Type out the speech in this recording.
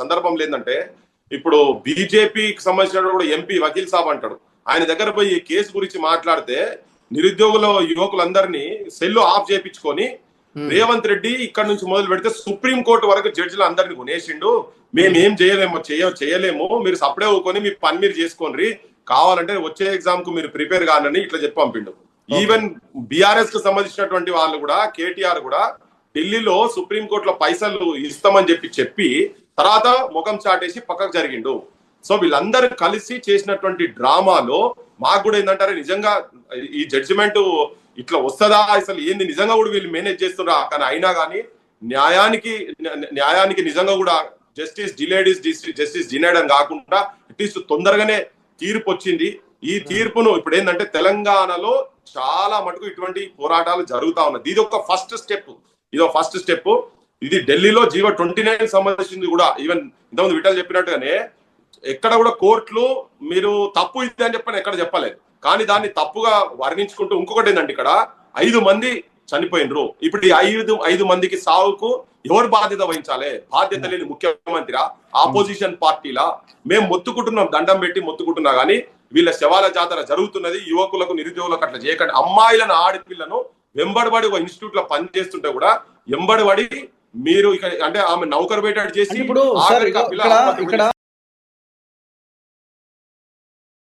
సందర్భంలో ఏంటంటే ఇప్పుడు బీజేపీకి సంబంధించిన కూడా ఎంపీ వకీల్ సాబ్ అంటాడు, ఆయన దగ్గర పోయి ఈ కేసు గురించి మాట్లాడితే నిరుద్యోగుల యువకులందరినీ సెల్ ఆఫ్ చేయించుకొని రేవంత్ రెడ్డి ఇక్కడ నుంచి మొదలు పెడితే సుప్రీం కోర్టు వరకు జడ్జిలు అందరిని కొనేసిండు, మేమేం చేయలేము, మీరు సపడే ఊకొని మీ పని మీరు చేసుకోండి, కావాలంటే వచ్చే ఎగ్జామ్ కు మీరు ప్రిపేర్ కానని ఇట్లా చెప్పి పంపిండు. ఈవెన్ బీఆర్ఎస్ కు సంబంధించినటువంటి వాళ్ళు కూడా, కేటీఆర్ కూడా ఢిల్లీలో సుప్రీం కోర్టులో పైసలు ఇస్తామని చెప్పి తర్వాత ముఖం చాటేసి పక్కకు జరిగిండు. సో వీళ్ళందరూ కలిసి చేసినటువంటి డ్రామాలో మాకు కూడా ఏంటంటారు, నిజంగా ఈ జడ్జిమెంట్ ఇట్లా వస్తుందా, అసలు ఏంది నిజంగా కూడా వీళ్ళు మేనేజ్ చేస్తున్నా, కానీ అయినా కానీ న్యాయానికి నిజంగా కూడా justice delayed is justice denied అని కాకుండా అట్లీస్ట్ తొందరగానే తీర్పు వచ్చింది. ఈ తీర్పును ఇప్పుడు ఏంటంటే తెలంగాణలో చాలా మటుకు ఇటువంటి పోరాటాలు జరుగుతా ఉన్నాయి. ఇది ఒక ఫస్ట్ స్టెప్. ఇది ఢిల్లీలో జీవో 29 సంబంధించింది కూడా. ఈవెన్ ఇంతకుముందు విఠల్ చెప్పినట్టుగానే ఎక్కడ కూడా కోర్టులు మీరు తప్పు ఇది అని చెప్పని ఎక్కడ చెప్పలేదు, కానీ దాన్ని తప్పుగా వర్ణించుకుంటూ ఇంకొకటి ఏంటంటే ఇక్కడ 5 మంది చనిపోయినరు. ఇప్పుడు ఈ 5 మందికి సావుకు ఎవరు బాధ్యత వహించాలి? బాధ్యత లేని ముఖ్యమంత్రి, ఆపోజిషన్ పార్టీలా? మేము మొత్తుకుంటున్నాం, దండం పెట్టి మొత్తుకుంటున్నా, కానీ వీళ్ళ శవాల జాతర జరుగుతున్నది. యువకులకు నిరుద్యోగులకు అట్లా చేయకండి. అమ్మాయిలను ఆడపిల్లను వెంబడిబడి ఒక ఇన్స్టిట్యూట్ లో పని చేస్తుంటే కూడా వెంబడిబడి మీరు ఇక్కడ అంటే ఆమె నౌకరు పెట్టాడు చేసి